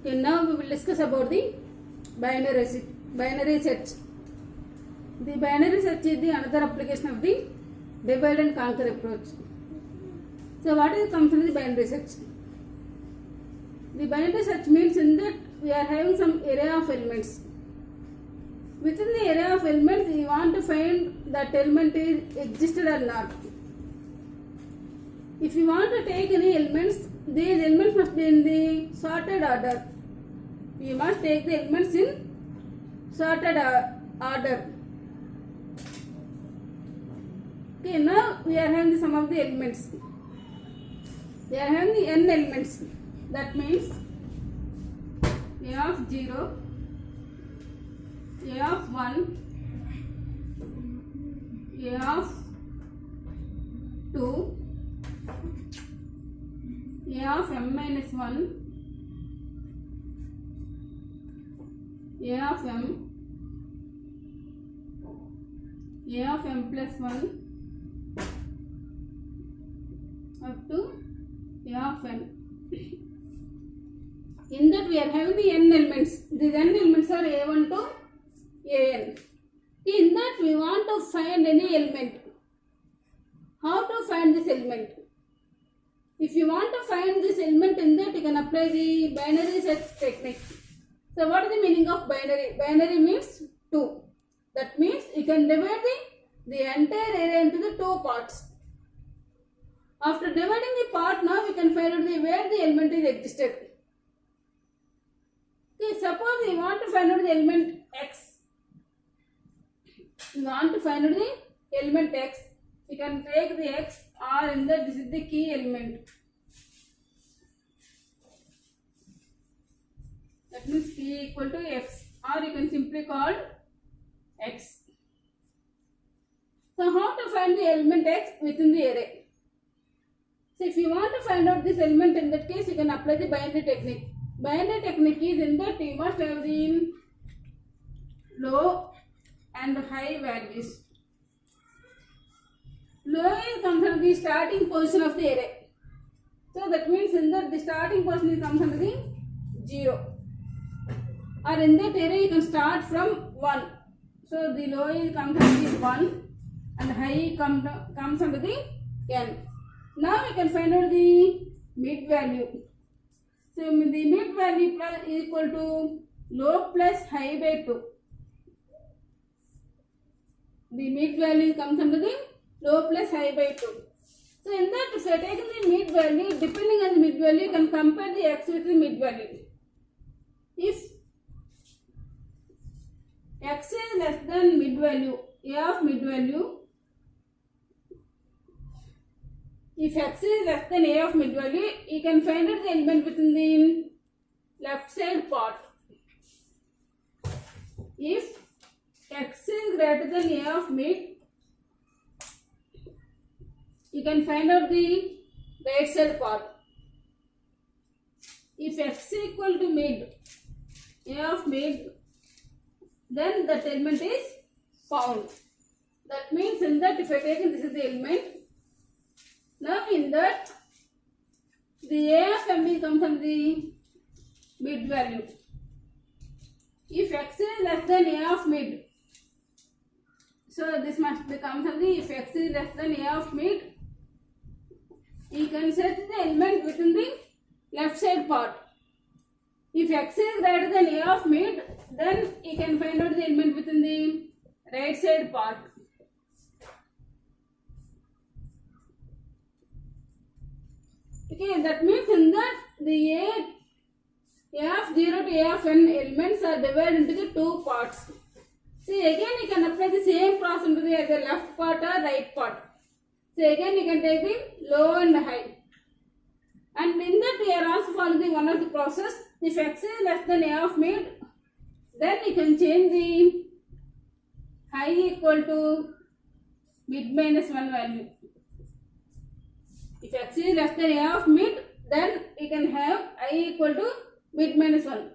Okay, now we will discuss about the binary search. The binary search is the another application of the divide and conquer approach. So what is comes from the binary search? The binary search means in that we are having some array of elements. Within the array of elements, we want to find that element is existed or not. If you want to take any elements, these elements must be in the sorted order. You must take the elements in sorted order. Okay, now we are having the sum of the elements. We are having the n elements. That means a of 0, a of 1, a of 2, a of m minus 1, a of m, a of m plus 1 up to a of n. In that we are having the n elements. These n elements are a1 to an. In that we want to find any element. How to find this element? If you want to find this element, in that you can apply the binary search technique. So what is the meaning of binary? Binary means 2. That means you can divide the entire array into the 2 parts. After dividing the part, now we can find out where the element is existed. Okay, suppose we want to find out the element x. We want to find out the element x. We can take the x, or in that this is the key element. That means key equal to x, or you can simply call x. So how to find the element x within the array? So if you want to find out this element, in that case you can apply the binary technique. Binary technique is in that you must have the low and high values. Low is comes from the starting position of the array. So that means in that the starting position comes under the 0. Or in that array you can start from 1. So the low is comes under the 1 and high comes under the n. Now we can find out the mid value. So the mid value plus is equal to low plus high by 2. The mid value comes under the low plus high by 2. So in that, if you are taking the mid value, depending on the mid value, you can compare the x with the mid value. If x is less than mid value, a of mid value, if x is less than a of mid value, you can find out the element within the left side part. If x is greater than a of mid, you can find out the right side part. If x is equal to mid, a of mid, then that element is found. That means in that, if I take this is the element, now in that the a of m will come from the mid value. If x is less than a of mid, so this must become from the, if x is less than a of mid, you can search the element within the left side part. If x is greater than a of mid, then you can find out the element within the right side part. Okay, that means in that the a of 0 to a of n elements are divided into the 2 parts. See, again you can apply the same process into the either left part or right part. So again you can take the low and high. And in that we are also following one of the process. If x is less than a of mid, then you can change the high equal to mid minus 1 value. If x is less than a of mid, then you can have I equal to mid minus 1.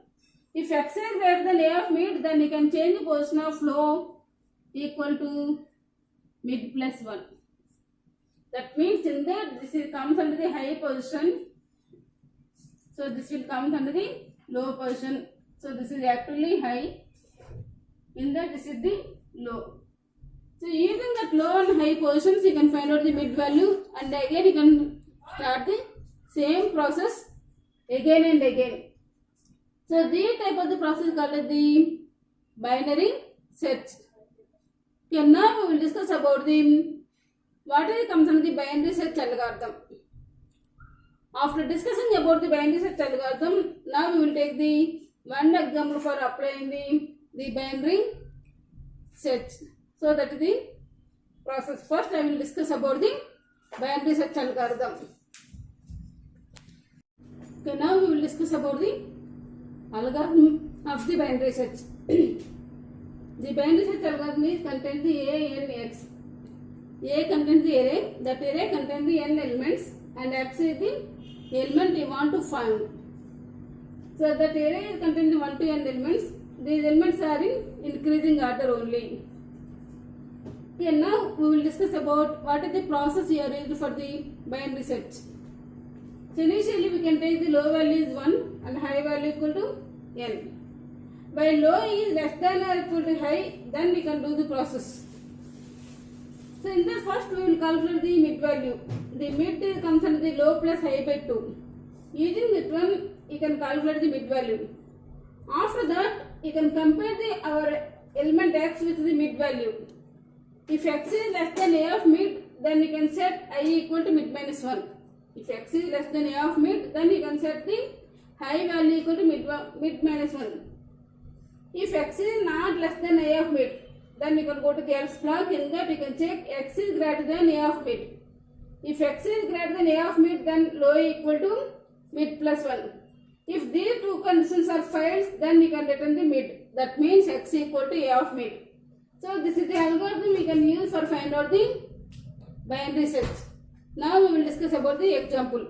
If x is greater than a of mid, then you can change the position of low equal to mid plus 1. That means in that this comes under the high position. So this will come under the low position. So this is actually high. In that this is the low. So using that low and high positions, you can find out the mid value, and again you can start the same process again and again. So this type of the process is called the binary search. Okay, now we will discuss about the what is comes under the binary search algorithm. After discussing about the binary search algorithm, now we will take the one example for applying the binary search. So that is the process. First I will discuss about the binary search algorithm. Okay, now we will discuss about the algorithm of the binary search. The binary search algorithm is contains the A, N, X. A contains the array, that array contains the n elements, and X is the element you want to find. So that array is contains the 1 to n elements. These elements are in increasing order only. Okay, now we will discuss about what is the process you are used for the binary search. So initially we can take the low value is 1 and high value equal to n. When low is less than or equal to high, then we can do the process. So in the first we will calculate the mid value. The mid comes under the low plus high by 2. Using that one you can calculate the mid value. After that you can compare our element x with the mid value. If x is less than a of mid, then you can set I equal to mid minus 1. If x is less than a of mid, then you can set the high value equal to mid minus 1. If x is not less than a of mid, then you can go to Gauss plot. In that you can check x is greater than a of mid. If x is greater than a of mid, then low equal to mid plus 1. If these two conditions are failed, then we can return the mid. That means x equal to a of mid. So this is the algorithm we can use for find out the binary search. Now we will discuss about the example.